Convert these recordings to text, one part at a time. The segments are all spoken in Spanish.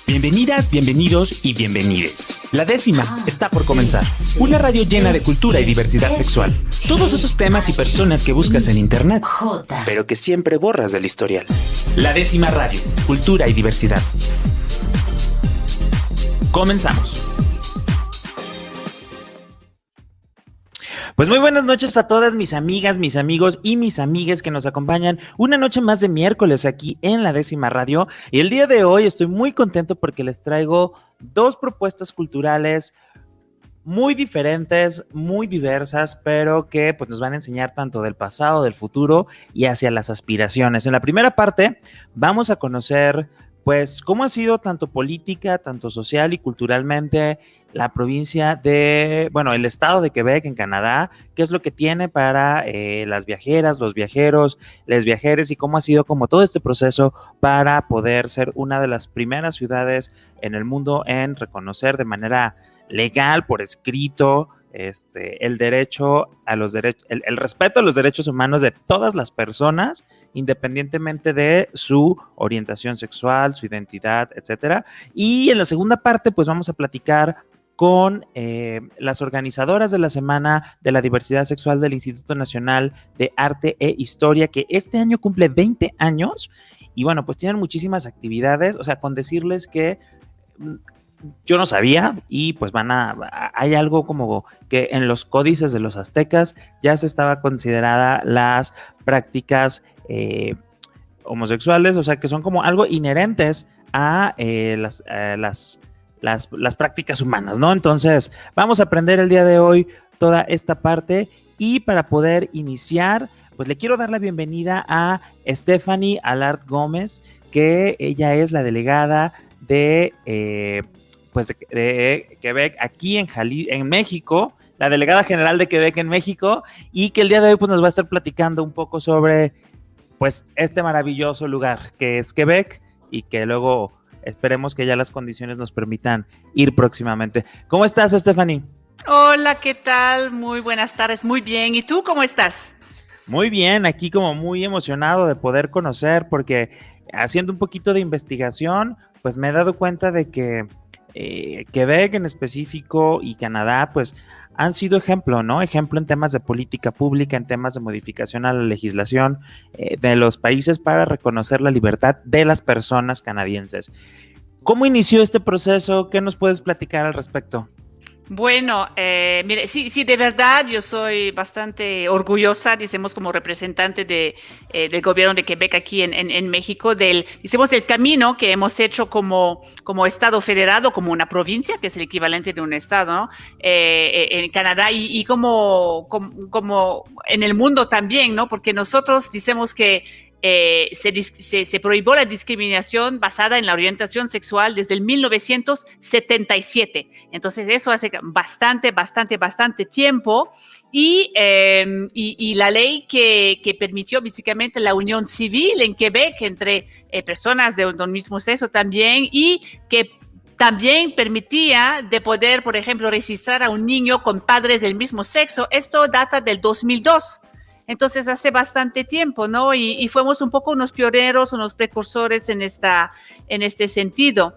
Bienvenidas, bienvenidos y bienvenides. La 10ª está por comenzar. Una radio llena de cultura y diversidad sexual. Todos esos temas y personas que buscas en internet, pero que siempre borras del historial. La 10ª radio, cultura y diversidad. Comenzamos. Pues muy buenas noches a todas mis amigas, mis amigos y mis amigues que nos acompañan una noche más de miércoles aquí en la 10ª radio. Y el día de hoy estoy muy contento porque les traigo dos propuestas culturales muy diferentes, muy diversas, pero que pues nos van a enseñar tanto del pasado, del futuro y hacia las aspiraciones. En la primera parte vamos a conocer pues cómo ha sido tanto política, tanto social y culturalmente la provincia de, bueno, el estado de Quebec en Canadá, qué es lo que tiene para las viajeras, los viajeros, les viajeres y cómo ha sido como todo este proceso para poder ser una de las primeras ciudades en el mundo en reconocer de manera legal, por escrito, el derecho a los derechos, el respeto a los derechos humanos de todas las personas, independientemente de su orientación sexual, su identidad, etcétera. Y en la segunda parte, pues vamos a platicar con las organizadoras de la Semana de la Diversidad Sexual del Instituto Nacional de Arte e Historia, que este año cumple 20 años y bueno, pues tienen muchísimas actividades, o sea, con decirles que yo no sabía y pues hay algo como que en los códices de los aztecas ya se estaba considerada las prácticas homosexuales, o sea, que son como algo inherentes a las prácticas humanas, ¿no? Entonces, vamos a aprender el día de hoy toda esta parte y para poder iniciar, pues le quiero dar la bienvenida a Stephanie Allard Gómez, que ella es la delegada de Quebec aquí en México, la delegada general de Quebec en México, y que el día de hoy pues nos va a estar platicando un poco sobre pues este maravilloso lugar que es Quebec y que luego esperemos que ya las condiciones nos permitan ir próximamente. ¿Cómo estás, Stephanie? Hola, ¿qué tal? Muy buenas tardes, muy bien. ¿Y tú cómo estás? Muy bien, aquí como muy emocionado de poder conocer, porque haciendo un poquito de investigación, pues me he dado cuenta de que Quebec en específico y Canadá, pues han sido ejemplo, ¿no? Ejemplo en temas de política pública, en temas de modificación a la legislación de los países para reconocer la libertad de las personas canadienses. ¿Cómo inició este proceso? ¿Qué nos puedes platicar al respecto? Bueno, mire, sí, de verdad yo soy bastante orgullosa, decimos como representante del gobierno de Quebec aquí en México, del camino que hemos hecho como Estado federado, como una provincia, que es el equivalente de un Estado, ¿no? En Canadá y como en el mundo también, ¿no? Porque nosotros decimos que se prohibió la discriminación basada en la orientación sexual desde el 1977. Entonces, eso hace bastante tiempo. Y la ley que permitió básicamente la unión civil en Quebec entre personas de un mismo sexo también, y que también permitía de poder, por ejemplo, registrar a un niño con padres del mismo sexo. Esto data del 2002. Entonces, hace bastante tiempo, ¿no? Y fuimos un poco unos pioneros, unos precursores en este sentido.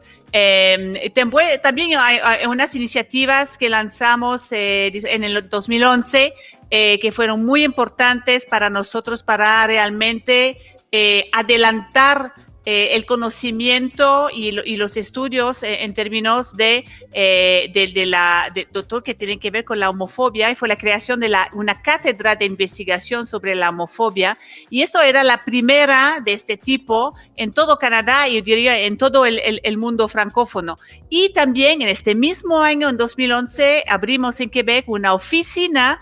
También hay unas iniciativas que lanzamos en el 2011 que fueron muy importantes para nosotros para realmente adelantar el conocimiento y los estudios en términos de doctor que tienen que ver con la homofobia, y fue la creación de una cátedra de investigación sobre la homofobia, y eso era la primera de este tipo en todo Canadá y yo diría en todo el mundo francófono. Y también en este mismo año, en 2011, abrimos en Quebec una oficina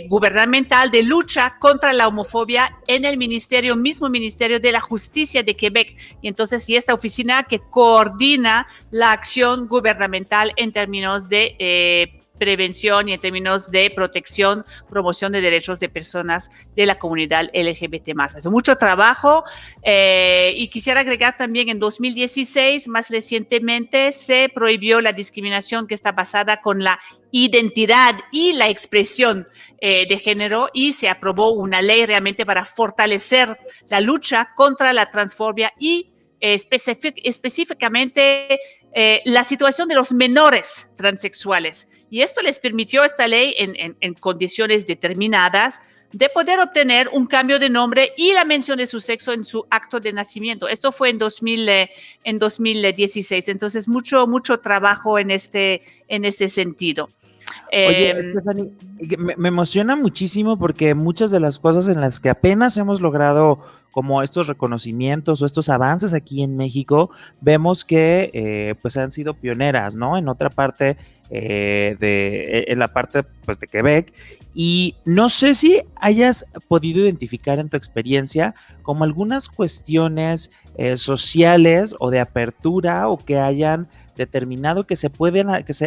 gubernamental de lucha contra la homofobia en el mismo Ministerio de la Justicia de Quebec. Y entonces, y esta oficina que coordina la acción gubernamental en términos de prevención y en términos de protección, promoción de derechos de personas de la comunidad LGBT+. Hace mucho trabajo y quisiera agregar también en 2016, más recientemente, se prohibió la discriminación que está basada con la identidad y la expresión de género, y se aprobó una ley realmente para fortalecer la lucha contra la transfobia y específicamente la situación de los menores transexuales. Y esto les permitió esta ley en condiciones determinadas de poder obtener un cambio de nombre y la mención de su sexo en su acto de nacimiento. Esto fue en 2016. Entonces, mucho trabajo en este sentido. Oye, Stephanie, me emociona muchísimo porque muchas de las cosas en las que apenas hemos logrado como estos reconocimientos o estos avances aquí en México, vemos que pues han sido pioneras, ¿no? En otra parte en la parte pues de Quebec, y no sé si hayas podido identificar en tu experiencia como algunas cuestiones sociales o de apertura o que hayan determinado que se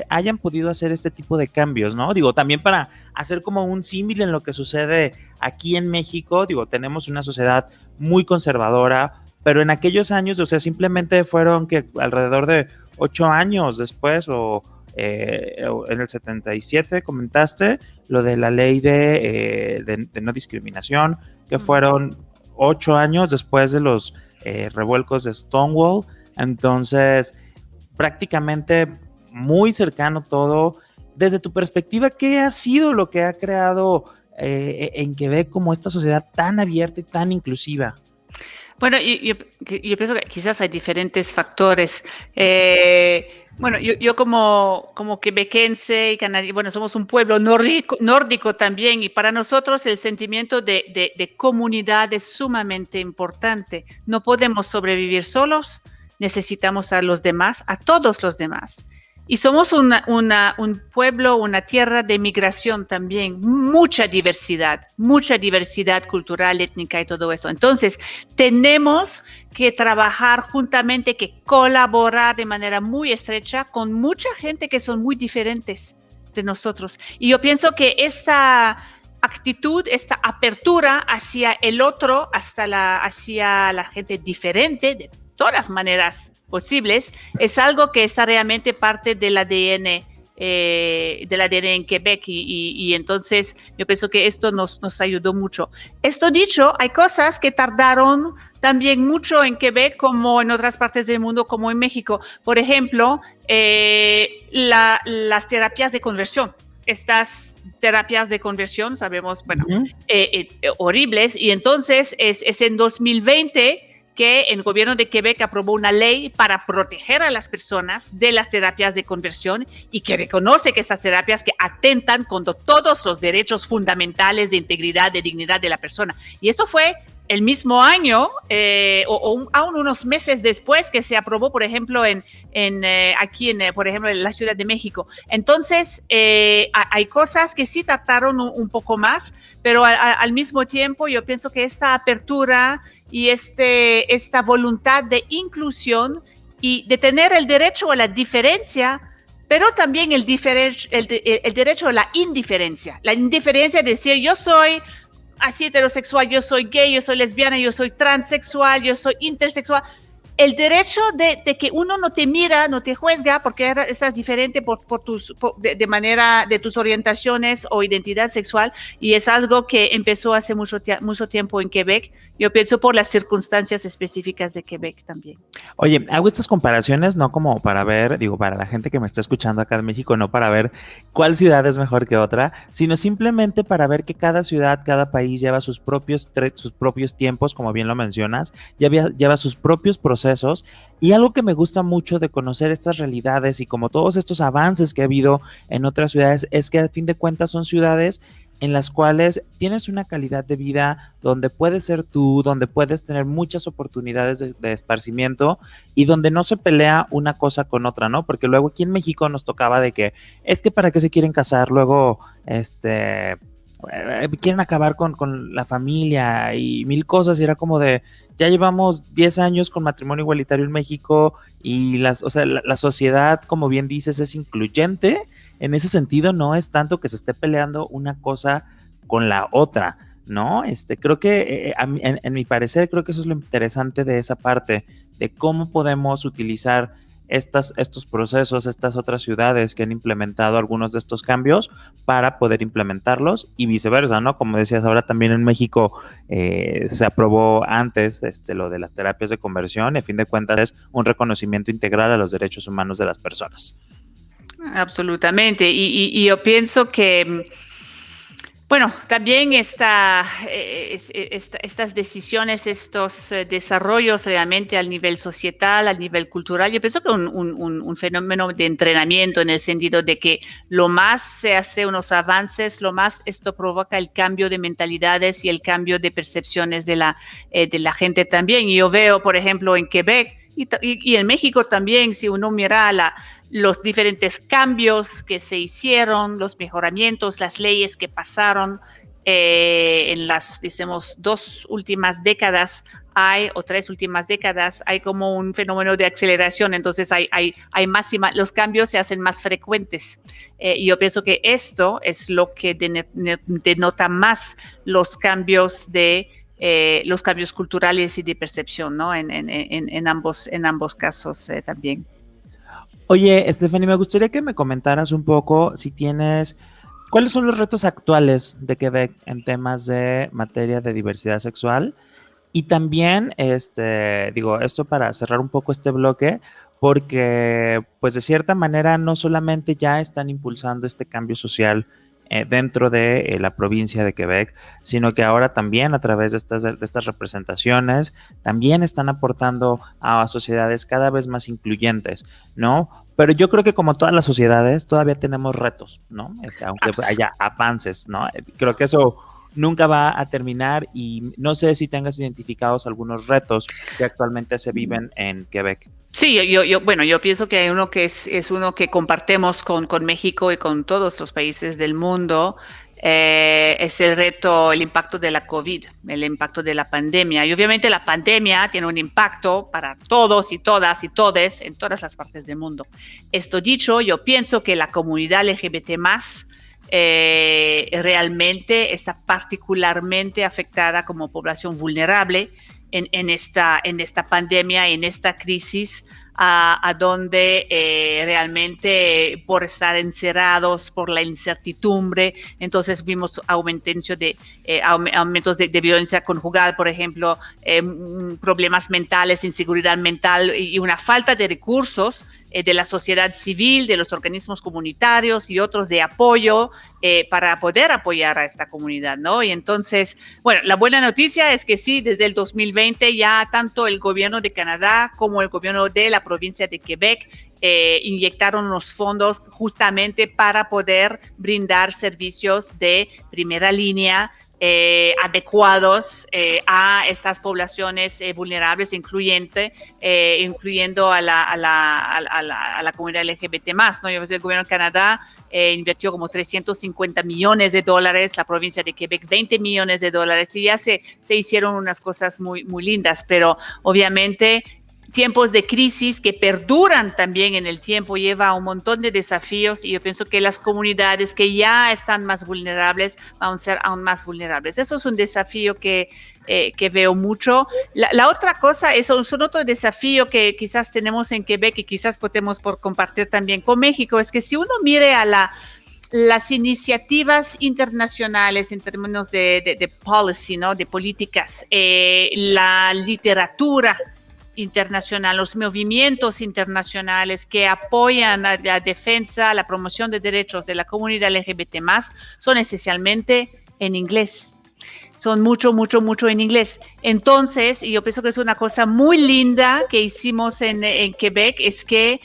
hayan podido hacer este tipo de cambios, ¿no? Digo, también para hacer como un símil en lo que sucede aquí en México, digo, tenemos una sociedad muy conservadora, pero en aquellos años, o sea, simplemente fueron que alrededor de 8 años después, o en el 77 comentaste lo de la ley de no discriminación, que fueron 8 años después de los revuelcos de Stonewall. Entonces, prácticamente muy cercano todo. Desde tu perspectiva, ¿qué ha sido lo que ha creado en Quebec como esta sociedad tan abierta y tan inclusiva? Bueno, yo pienso que quizás hay diferentes factores. Bueno, yo como quebequense y canadiense, bueno, somos un pueblo nórdico también, y para nosotros el sentimiento de comunidad es sumamente importante. No podemos sobrevivir solos, necesitamos a los demás, a todos los demás. Y somos un pueblo, una tierra de migración también, mucha diversidad cultural, étnica y todo eso. Entonces, tenemos que trabajar juntamente, que colaborar de manera muy estrecha con mucha gente que son muy diferentes de nosotros. Y yo pienso que esta actitud, esta apertura hacia el otro, hacia la gente diferente, de todas las maneras posibles, es algo que está realmente parte del ADN en Quebec, y entonces yo pienso que esto nos ayudó mucho. Esto dicho, hay cosas que tardaron también mucho en Quebec, como en otras partes del mundo, como en México. Por ejemplo, las terapias de conversión. Estas terapias de conversión, sabemos, bueno, horribles, y entonces es en 2020 que el gobierno de Quebec aprobó una ley para proteger a las personas de las terapias de conversión, y que reconoce que estas terapias que atentan contra todos los derechos fundamentales de integridad, de dignidad de la persona. Y esto fue el mismo año, aún unos meses después, que se aprobó, por ejemplo, por ejemplo, en la Ciudad de México. Entonces, hay cosas que sí trataron un poco más, pero al mismo tiempo yo pienso que esta apertura y esta voluntad de inclusión y de tener el derecho a la diferencia, pero también el derecho a la indiferencia. La indiferencia de decir, yo soy así heterosexual, yo soy gay, yo soy lesbiana, yo soy transexual, yo soy intersexual. El derecho de que uno no te mira, no te juzga porque estás diferente de manera de tus orientaciones o identidad sexual, y es algo que empezó hace mucho tiempo en Quebec. Yo pienso por las circunstancias específicas de Quebec también. Oye, hago estas comparaciones no como para ver, digo, para la gente que me está escuchando acá en México, no para ver cuál ciudad es mejor que otra, sino simplemente para ver que cada ciudad, cada país lleva sus propios tiempos, como bien lo mencionas, lleva sus propios procesos. Y algo que me gusta mucho de conocer estas realidades y como todos estos avances que ha habido en otras ciudades, es que a fin de cuentas son ciudades en las cuales tienes una calidad de vida donde puedes ser tú, donde puedes tener muchas oportunidades de esparcimiento, y donde no se pelea una cosa con otra, ¿no? Porque luego aquí en México nos tocaba de que es que para qué se quieren casar, luego quieren acabar con la familia y mil cosas, y era como de, ya llevamos 10 años con matrimonio igualitario en México, y la sociedad, como bien dices, es incluyente. En ese sentido, no es tanto que se esté peleando una cosa con la otra, ¿no? Creo que, en mi parecer, creo que eso es lo interesante de esa parte, de cómo podemos utilizar estos procesos, estas otras ciudades que han implementado algunos de estos cambios para poder implementarlos y viceversa, ¿no? Como decías, ahora también en México se aprobó antes lo de las terapias de conversión y a fin de cuentas es un reconocimiento integral a los derechos humanos de las personas. Absolutamente. Y yo pienso que, bueno, también estas decisiones, estos desarrollos realmente al nivel societal, al nivel cultural, yo pienso que un fenómeno de entrenamiento en el sentido de que lo más se hace unos avances, lo más esto provoca el cambio de mentalidades y el cambio de percepciones de la gente también. Y yo veo, por ejemplo, en Quebec y en México también, si uno mira los diferentes cambios que se hicieron, los mejoramientos, las leyes que pasaron en las, decimos, 2 últimas décadas, o 3 últimas décadas, hay como un fenómeno de aceleración, entonces hay más y más, los cambios se hacen más frecuentes. Y yo pienso que esto es lo que denota más los cambios los cambios culturales y de percepción, ¿no? En ambos casos también. Oye, Stephanie, me gustaría que me comentaras un poco si tienes, ¿cuáles son los retos actuales de Quebec en temas de materia de diversidad sexual? Y también, digo, esto para cerrar un poco este bloque, porque pues de cierta manera no solamente ya están impulsando este cambio social dentro de la provincia de Quebec, sino que ahora también a través de estas representaciones también están aportando a sociedades cada vez más incluyentes, ¿no? Pero yo creo que como todas las sociedades todavía tenemos retos, ¿no? Aunque haya avances, ¿no? Creo que eso nunca va a terminar y no sé si tengas identificados algunos retos que actualmente se viven en Quebec. Sí, bueno, yo pienso que hay uno que es uno que compartimos con México y con todos los países del mundo, es el reto, el impacto de la COVID, el impacto de la pandemia. Y obviamente la pandemia tiene un impacto para todos y todas y todes en todas las partes del mundo. Esto dicho, yo pienso que la comunidad LGBT+, realmente está particularmente afectada como población vulnerable en esta pandemia, en esta crisis, a donde realmente por estar encerrados, por la incertidumbre, entonces vimos aumentos de violencia conjugal, por ejemplo, problemas mentales, inseguridad mental y una falta de recursos de la sociedad civil, de los organismos comunitarios y otros de apoyo para poder apoyar a esta comunidad, ¿no? Y entonces, bueno, la buena noticia es que sí, desde el 2020 ya tanto el gobierno de Canadá como el gobierno de la provincia de Quebec inyectaron los fondos justamente para poder brindar servicios de primera línea adecuados a estas poblaciones vulnerables, incluyendo a la comunidad LGBT+, ¿no? Yo sé, el gobierno de Canadá invirtió como $350 millones, la provincia de Quebec $20 millones, y ya se hicieron unas cosas muy, muy lindas, pero obviamente tiempos de crisis que perduran también en el tiempo lleva a un montón de desafíos y yo pienso que las comunidades que ya están más vulnerables van a ser aún más vulnerables. Eso es un desafío que veo mucho. La otra cosa, eso es otro desafío que quizás tenemos en Quebec y quizás podemos compartir también con México, es que si uno mire a las iniciativas internacionales en términos de policy, ¿no? De políticas, la literatura internacional, los movimientos internacionales que apoyan a la defensa, a la promoción de derechos de la comunidad LGBT+, son esencialmente en inglés. Son mucho en inglés. Entonces, y yo pienso que es una cosa muy linda que hicimos en Quebec, es que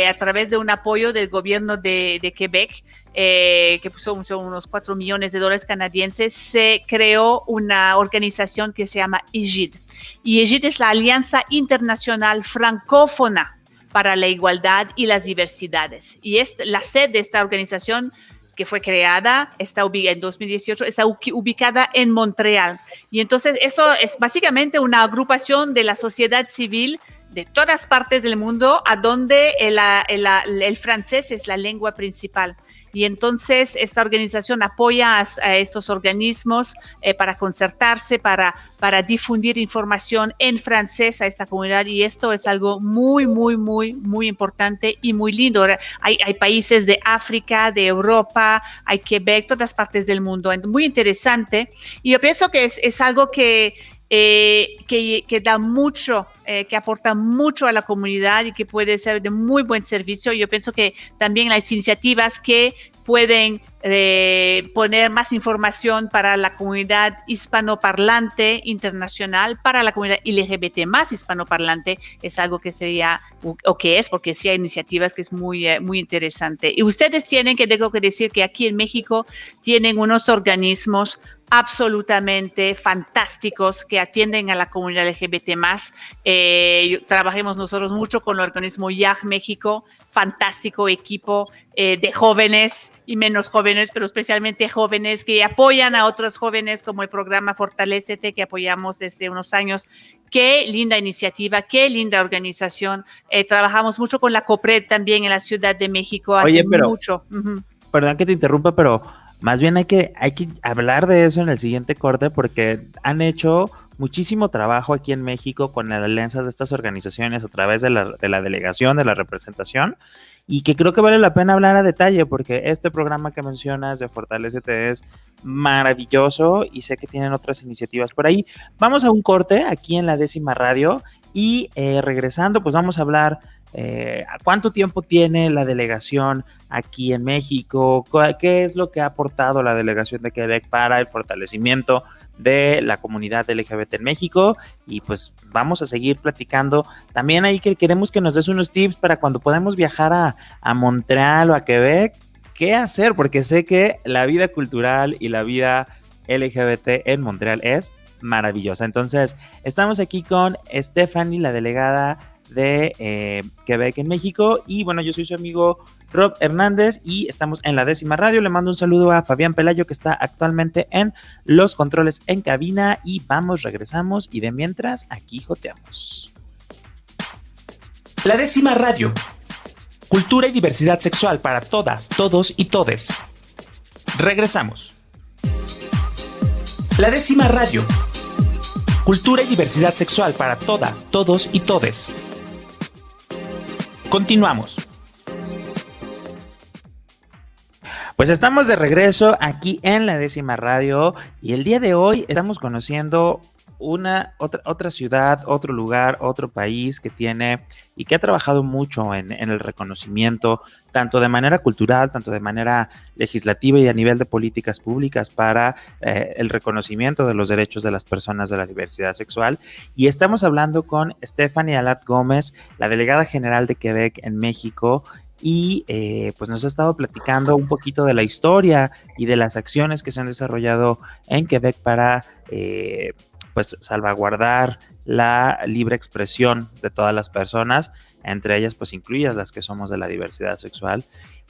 a través de un apoyo del gobierno de Quebec, que son unos $4 millones canadienses, se creó una organización que se llama EGID. Y EGID es la Alianza Internacional Francófona para la Igualdad y las Diversidades. Y la sede de esta organización, que fue creada en 2018, está ubicada en Montreal. Y entonces eso es básicamente una agrupación de la sociedad civil de todas partes del mundo, a donde el francés es la lengua principal. y entonces esta organización apoya a estos organismos para concertarse, para difundir información en francés a esta comunidad, y esto es algo muy, muy, muy, muy importante y muy lindo. Hay países de África, de Europa, hay Quebec, todas partes del mundo, muy interesante, y yo pienso que es algo que da mucho, que aporta mucho a la comunidad y que puede ser de muy buen servicio. Yo pienso que también las iniciativas que pueden poner más información para la comunidad hispanoparlante internacional, para la comunidad LGBT más hispanoparlante, es algo que sería, o que es, porque sí hay iniciativas que es muy, muy interesante. Y ustedes tengo que decir que aquí en México tienen unos organismos absolutamente fantásticos que atienden a la comunidad LGBT más. Trabajemos nosotros mucho con el organismo YAG México, fantástico equipo de jóvenes y menos jóvenes, pero especialmente jóvenes que apoyan a otros jóvenes, como el programa Fortalécete, que apoyamos desde unos años. Qué linda iniciativa, qué linda organización. Trabajamos mucho con la COPRED también en la Ciudad de México. Oye, pero, mucho. Perdón que te interrumpa, pero más bien hay que hablar de eso en el siguiente corte, porque han hecho muchísimo trabajo aquí en México con las alianzas de estas organizaciones a través de la delegación, de la representación, y que creo que vale la pena hablar a detalle, porque este programa que mencionas de Fortalécete es maravilloso y sé que tienen otras iniciativas por ahí. Vamos a un corte aquí en la 10ª Radio y regresando, pues vamos a hablar ¿cuánto tiempo tiene la delegación aquí en México? ¿Qué es lo que ha aportado la delegación de Quebec para el fortalecimiento de la comunidad LGBT en México? Y pues vamos a seguir platicando. También ahí que queremos que nos des unos tips para cuando podamos viajar a Montreal o a Quebec, ¿qué hacer? Porque sé que la vida cultural y la vida LGBT en Montreal es maravillosa. Entonces, estamos aquí con Stephanie, la delegada de Quebec en México, y bueno, yo soy su amigo Rob Hernández y estamos en la 10ª Radio. Le mando un saludo a Fabián Pelayo, que está actualmente en los controles en cabina, y regresamos, y de mientras aquí joteamos. La 10ª Radio, cultura y diversidad sexual para todas, todos y todes. Regresamos. La 10ª Radio, cultura y diversidad sexual para todas, todos y todes. Continuamos. Pues estamos de regreso aquí en la 10ª Radio, y el día de hoy estamos conociendo otra ciudad, otro lugar, otro país que tiene y que ha trabajado mucho en el reconocimiento, tanto de manera cultural, tanto de manera legislativa y a nivel de políticas públicas para el reconocimiento de los derechos de las personas de la diversidad sexual. Y estamos hablando con Stephanie Alat Gómez, la delegada general de Quebec en México, y pues nos ha estado platicando un poquito de la historia y de las acciones que se han desarrollado en Quebec para pues salvaguardar la libre expresión de todas las personas, entre ellas pues incluidas las que somos de la diversidad sexual,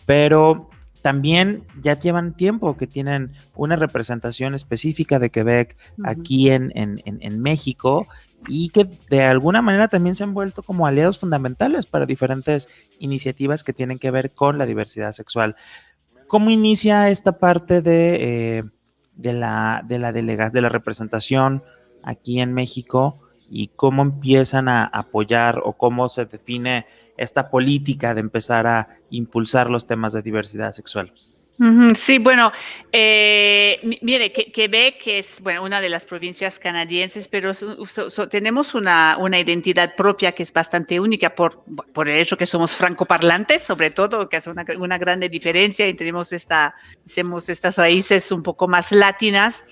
pero también ya llevan tiempo que tienen una representación específica de Quebec aquí en México, y que de alguna manera también se han vuelto como aliados fundamentales para diferentes iniciativas que tienen que ver con la diversidad sexual. ¿Cómo inicia esta parte de la representación aquí en México, y cómo empiezan a apoyar o cómo se define esta política de empezar a impulsar los temas de diversidad sexual? Sí, bueno, mire, Quebec es, bueno, una de las provincias canadienses, pero tenemos una identidad propia que es bastante única por el hecho que somos francoparlantes, sobre todo, que hace una grande diferencia, y tenemos estas raíces un poco más latinas.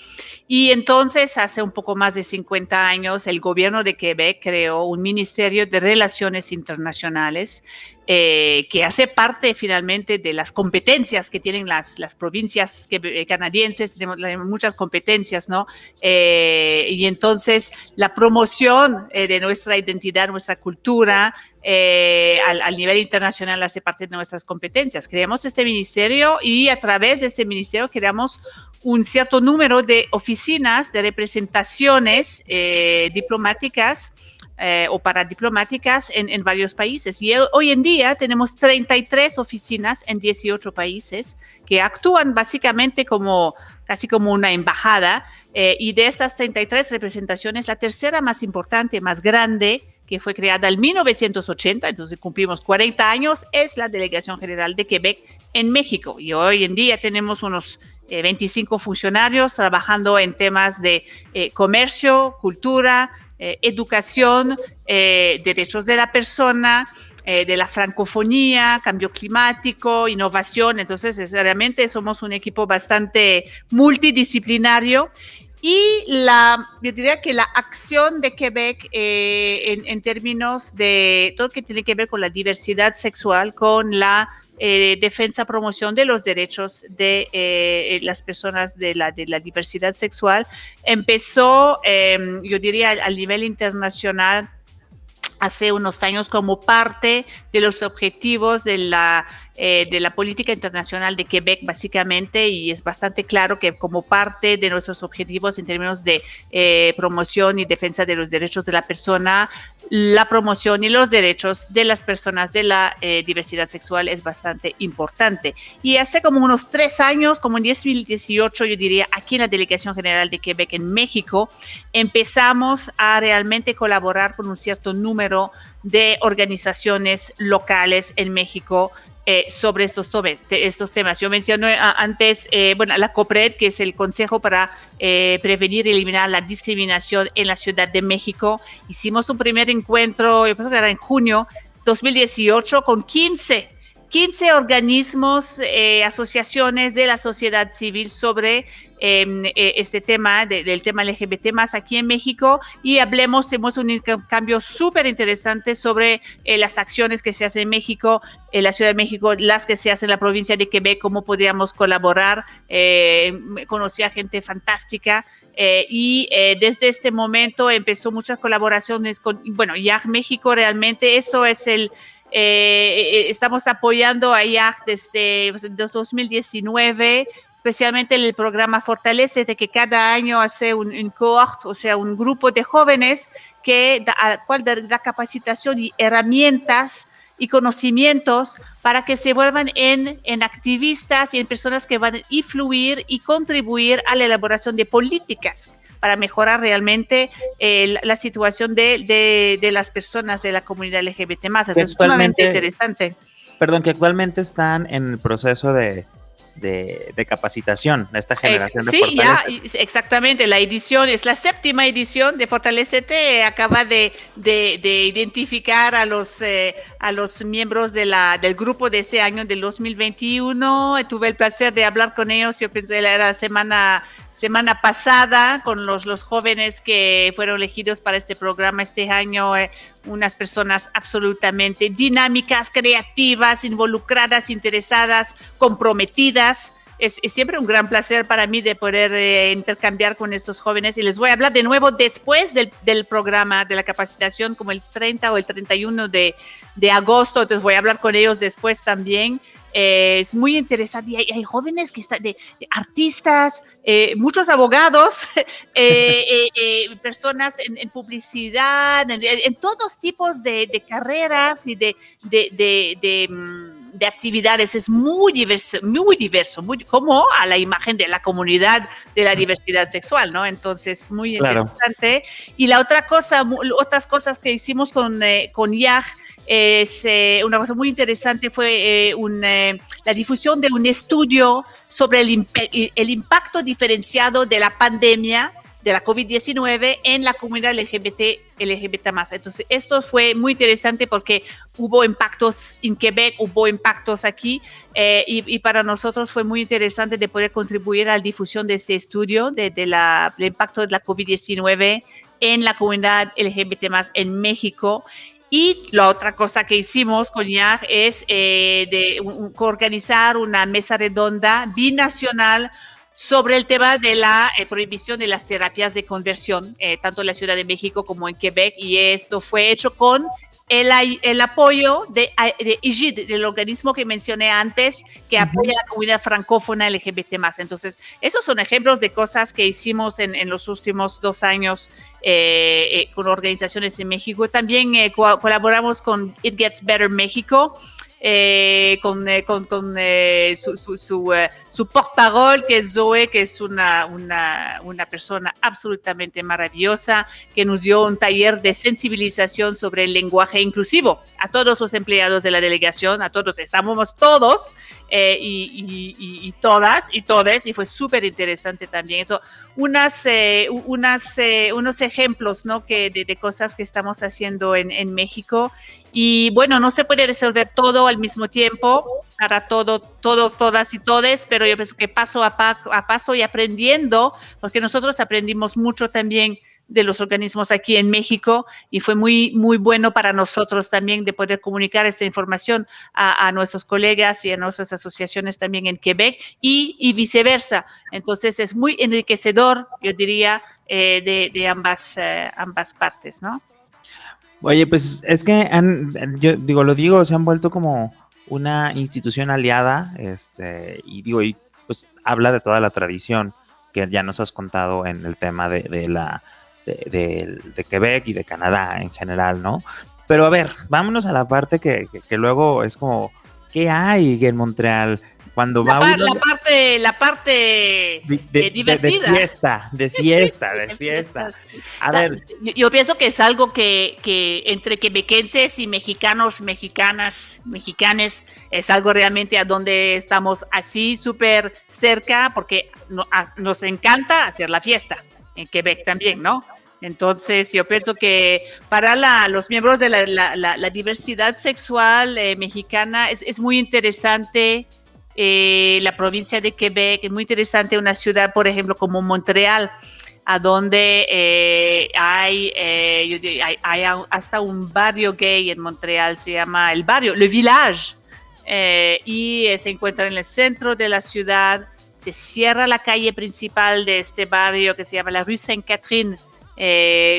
Y entonces, hace un poco más de 50 años, el gobierno de Quebec creó un Ministerio de Relaciones Internacionales, que hace parte finalmente de las competencias que tienen las provincias canadienses. Tenemos muchas competencias, ¿no? Y entonces la promoción de nuestra identidad, nuestra cultura, al nivel internacional hace parte de nuestras competencias. Creamos este ministerio, y a través de este ministerio creamos un cierto número de oficinas, de representaciones diplomáticas o paradiplomáticas en varios países. Y hoy en día tenemos 33 oficinas en 18 países que actúan básicamente casi como una embajada, y de estas 33 representaciones, la tercera más importante, más grande, que fue creada en 1980, entonces cumplimos 40 años, es la Delegación General de Quebec en México. Y hoy en día tenemos unos 25 funcionarios trabajando en temas de comercio, cultura, educación, derechos de la persona, de la francofonía, cambio climático, innovación. Entonces, realmente somos un equipo bastante multidisciplinario. Y yo diría que la acción de Quebec en términos de todo lo que tiene que ver con la diversidad sexual, con la defensa, promoción de los derechos de las personas de la diversidad sexual, empezó, yo diría, al nivel internacional hace unos años como parte de los objetivos de la política internacional de Quebec, básicamente, y es bastante claro que como parte de nuestros objetivos en términos de promoción y defensa de los derechos de la persona, la promoción y los derechos de las personas de la diversidad sexual es bastante importante. Y hace como unos 3 años, como en 2018, yo diría, aquí en la Delegación General de Quebec en México, empezamos a realmente colaborar con un cierto número de organizaciones locales en México sobre estos temas. Yo mencioné antes, la COPRED, que es el Consejo para Prevenir y Eliminar la Discriminación en la Ciudad de México. Hicimos un primer encuentro, yo pienso que era en junio 2018, con 15 organismos, asociaciones de la sociedad civil sobre este tema, del tema LGBT más aquí en México, y hicimos un intercambio súper interesante sobre las acciones que se hacen en México, en la Ciudad de México, las que se hacen en la provincia de Quebec, cómo podríamos colaborar. Conocí a gente fantástica, y desde este momento empezó muchas colaboraciones con, IAG México. Realmente eso es estamos apoyando a IAG desde 2019, especialmente en el programa Fortalécete, que cada año hace un cohort, o sea, un grupo de jóvenes al cual da capacitación y herramientas y conocimientos para que se vuelvan en activistas y en personas que van a influir y contribuir a la elaboración de políticas para mejorar realmente la situación de las personas de la comunidad LGBT+. Es sumamente interesante. Perdón, que actualmente están en el proceso de capacitación, esta generación de Fortalécete. Sí, ya, exactamente, la edición, es la 7ª edición de Fortalécete, acaba de identificar a los miembros del grupo de este año, del 2021, tuve el placer de hablar con ellos, yo pensé era la semana pasada, con los jóvenes que fueron elegidos para este programa este año, unas personas absolutamente dinámicas, creativas, involucradas, interesadas, comprometidas. Es siempre un gran placer para mí de poder intercambiar con estos jóvenes, y les voy a hablar de nuevo después del programa, de la capacitación, como el 30 o el 31 de agosto, entonces voy a hablar con ellos después también. Es muy interesante, y hay jóvenes que están de artistas, muchos abogados, personas en publicidad, en todos tipos de carreras y de actividades. Es muy diverso, como a la imagen de la comunidad de la diversidad sexual, ¿no? Entonces, muy interesante. Y otras cosas que hicimos con IAG, es una cosa muy interesante, fue la difusión de un estudio sobre el impacto diferenciado de la pandemia de la COVID-19 en la comunidad LGBT+. Entonces, esto fue muy interesante porque hubo impactos en Quebec, hubo impactos aquí, y para nosotros fue muy interesante de poder contribuir a la difusión de este estudio del impacto de la COVID-19 en la comunidad LGBT+ en México. Y la otra cosa que hicimos con IAG es organizar una mesa redonda binacional sobre el tema de la prohibición de las terapias de conversión, tanto en la Ciudad de México como en Quebec, y esto fue hecho con el apoyo de IGID, del organismo que mencioné antes, que apoya a la comunidad francófona LGBT+. Entonces, esos son ejemplos de cosas que hicimos en los últimos 2 años con organizaciones en México. También colaboramos con It Gets Better México, con su portavoz, que es Zoe, que es una persona absolutamente maravillosa, que nos dio un taller de sensibilización sobre el lenguaje inclusivo a todos los empleados de la delegación, a todos, estábamos todos y todas y todes, y fue súper interesante también eso. Unos ejemplos, ¿no? de cosas que estamos haciendo en México. Y bueno, no se puede resolver todo al mismo tiempo para todos, todas y todes, pero yo pienso que paso a paso y aprendiendo, porque nosotros aprendimos mucho también de los organismos aquí en México y fue muy, muy bueno para nosotros también de poder comunicar esta información a nuestros colegas y a nuestras asociaciones también en Quebec y viceversa. Entonces es muy enriquecedor, yo diría, de ambas partes, ¿no? Oye, pues es que yo digo, se han vuelto como una institución aliada, y pues habla de toda la tradición que ya nos has contado en el tema de Quebec y de Canadá en general, ¿no? Pero a ver, vámonos a la parte que luego es como, ¿qué hay en Montreal? Cuando va uno... La parte divertida. De fiesta. A ver. Yo pienso que es algo que entre quebequenses y mexicanos, mexicanes, es algo realmente a donde estamos así súper cerca, porque nos encanta hacer la fiesta en Quebec también, ¿no? Entonces, yo pienso que para los miembros de la diversidad sexual mexicana es muy interesante. La provincia de Quebec, es muy interesante una ciudad, por ejemplo, como Montreal, a donde hay hasta un barrio gay en Montreal, se llama el barrio, Le Village, y se encuentra en el centro de la ciudad. Se cierra la calle principal de este barrio, que se llama la Rue Sainte-Catherine,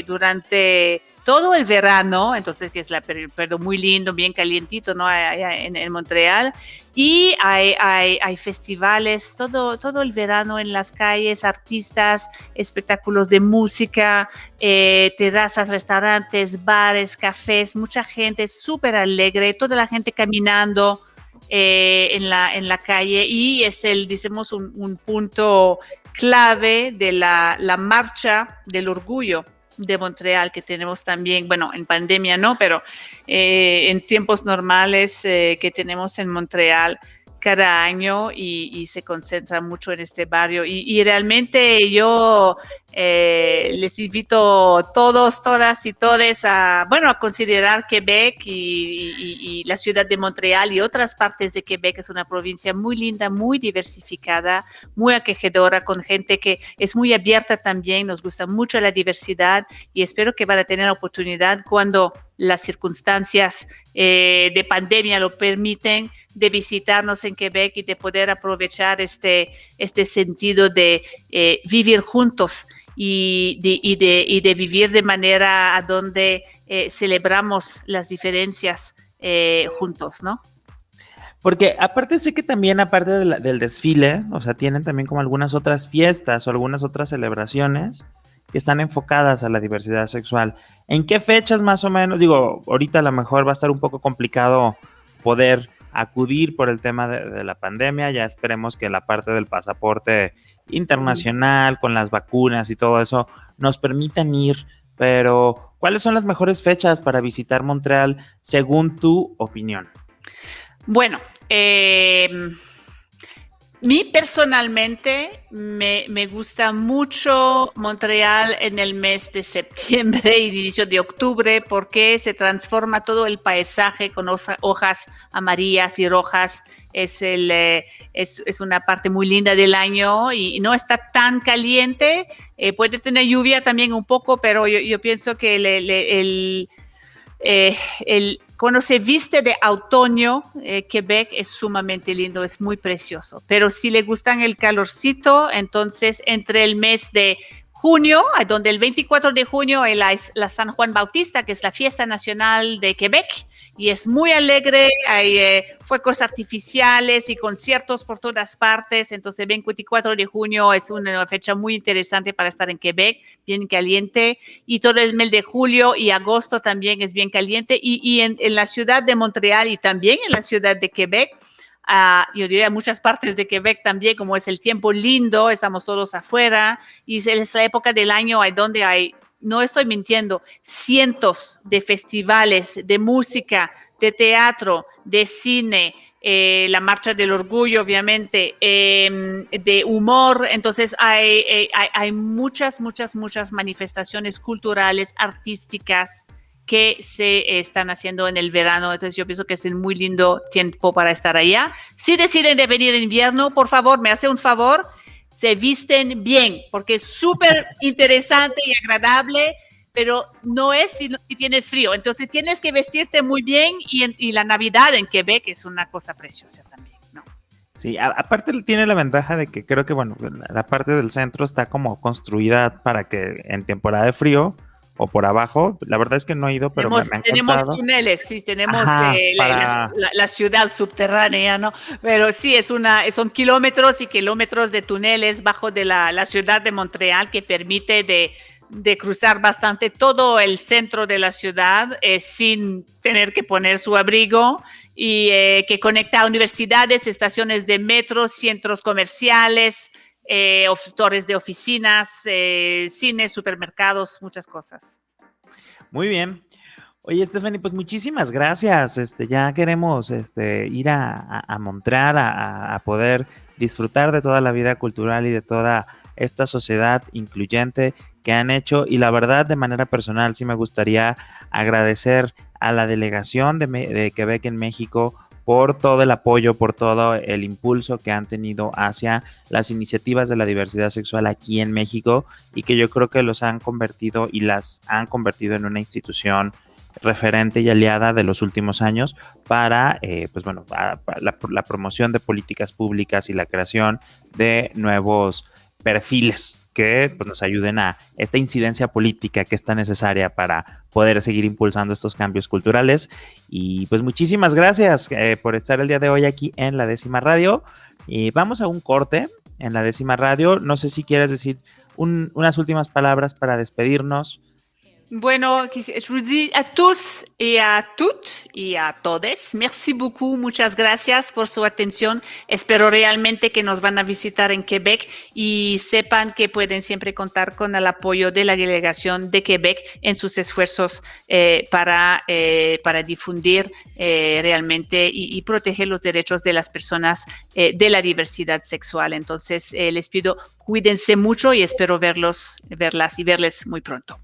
durante todo el verano, entonces que es pero muy lindo, bien calientito, ¿no? Allá en Montreal. Y hay festivales todo el verano en las calles, artistas, espectáculos de música, terrazas, restaurantes, bares, cafés, mucha gente súper alegre, toda la gente caminando en la calle, y es decimos, un punto clave de la marcha del orgullo de Montreal, que tenemos también, bueno, en pandemia no, pero en tiempos normales que tenemos en Montreal cada año, y se concentra mucho en este barrio. Y realmente yo les invito todos, todas y todes a considerar Quebec y la ciudad de Montreal y otras partes de Quebec. Es una provincia muy linda, muy diversificada, muy acogedora, con gente que es muy abierta también. Nos gusta mucho la diversidad, y espero que van a tener la oportunidad, cuando las circunstancias de pandemia lo permiten, de visitarnos en Quebec y de poder aprovechar este sentido de vivir juntos y de vivir de manera a donde celebramos las diferencias juntos, ¿no? Porque aparte sé que también, aparte del desfile, o sea, tienen también como algunas otras fiestas o algunas otras celebraciones que están enfocadas a la diversidad sexual. ¿En qué fechas más o menos? Digo, ahorita a lo mejor va a estar un poco complicado poder acudir por el tema de la pandemia. Ya esperemos que la parte del pasaporte internacional con las vacunas y todo eso nos permitan ir, pero ¿cuáles son las mejores fechas para visitar Montreal según tu opinión? Bueno, mí personalmente me gusta mucho Montreal en el mes de septiembre y inicio de octubre, porque se transforma todo el paisaje con hojas amarillas y rojas. Es una parte muy linda del año y no está tan caliente. Puede tener lluvia también un poco, pero yo pienso que cuando se viste de otoño, Quebec es sumamente lindo, es muy precioso. Pero si le gustan el calorcito, entonces entre el mes de junio, donde el 24 de junio es la San Juan Bautista, que es la fiesta nacional de Quebec, y es muy alegre, hay fuegos artificiales y conciertos por todas partes. Entonces el 24 de junio es una fecha muy interesante para estar en Quebec, bien caliente, y todo el mes de julio y agosto también es bien caliente, y en la ciudad de Montreal y también en la ciudad de Quebec, yo diría muchas partes de Quebec también, como es el tiempo lindo, estamos todos afuera, y es la época del año donde hay, no estoy mintiendo, cientos de festivales de música, de teatro, de cine, la Marcha del Orgullo, obviamente, de humor. Entonces hay muchas manifestaciones culturales, artísticas, que se están haciendo en el verano. Entonces yo pienso que es un muy lindo tiempo para estar allá. Si deciden de venir en invierno, por favor, me hace un favor, se visten bien, porque es súper interesante y agradable, pero no es si tienes frío. Entonces tienes que vestirte muy bien, y la Navidad en Quebec es una cosa preciosa también, ¿no? Sí, aparte tiene la ventaja de que creo que, bueno, la parte del centro está como construida para que en temporada de frío o por abajo, la verdad es que no he ido, pero me han tenemos contado. Túneles, sí, tenemos para... la ciudad subterránea, ¿no? Pero sí, son kilómetros y kilómetros de túneles bajo de la ciudad de Montreal, que permite de cruzar bastante todo el centro de la ciudad sin tener que poner su abrigo, y que conecta a universidades, estaciones de metro, centros comerciales, torres de oficinas, cines, supermercados, muchas cosas. Muy bien. Oye, Stephanie, pues muchísimas gracias. Ya queremos ir a Montreal a poder disfrutar de toda la vida cultural y de toda esta sociedad incluyente que han hecho, y la verdad, de manera personal, sí me gustaría agradecer a la delegación de Quebec en México por todo el apoyo, por todo el impulso que han tenido hacia las iniciativas de la diversidad sexual aquí en México, y que yo creo que los han convertido y las han convertido en una institución referente y aliada de los últimos años para, para la promoción de políticas públicas y la creación de nuevos perfiles que pues, nos ayuden a esta incidencia política que es tan necesaria para poder seguir impulsando estos cambios culturales. Y pues muchísimas gracias por estar el día de hoy aquí en La Décima Radio. Y vamos a un corte en La Décima Radio. No sé si quieres decir unas últimas palabras para despedirnos. Bueno, je vous dis a tous y a toutes y a todes, merci beaucoup, muchas gracias por su atención. Espero realmente que nos van a visitar en Quebec, y sepan que pueden siempre contar con el apoyo de la delegación de Quebec en sus esfuerzos para difundir realmente y proteger los derechos de las personas de la diversidad sexual. Entonces les pido, cuídense mucho, y espero verlas y verles muy pronto.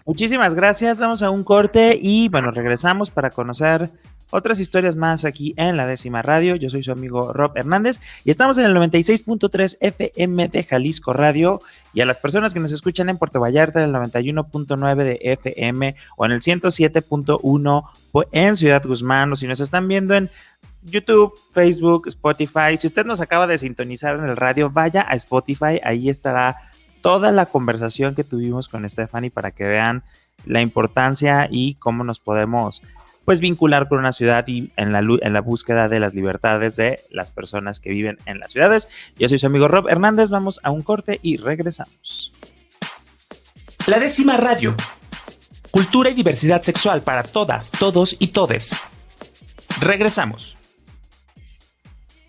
Muchísimas gracias, vamos a un corte y bueno, regresamos para conocer otras historias más aquí en La Décima Radio. Yo soy su amigo Rob Hernández y estamos en el 96.3 FM de Jalisco Radio, y a las personas que nos escuchan en Puerto Vallarta en el 91.9 de FM o en el 107.1 en Ciudad Guzmán, o si nos están viendo en YouTube, Facebook, Spotify. Si usted nos acaba de sintonizar en el radio, vaya a Spotify, ahí estará toda la conversación que tuvimos con Stephanie para que vean la importancia y cómo nos podemos pues vincular con una ciudad y en la búsqueda de las libertades de las personas que viven en las ciudades. Yo soy su amigo Rob Hernández, vamos a un corte y regresamos. La Décima Radio. Cultura y diversidad sexual para todas, todos y todes. Regresamos.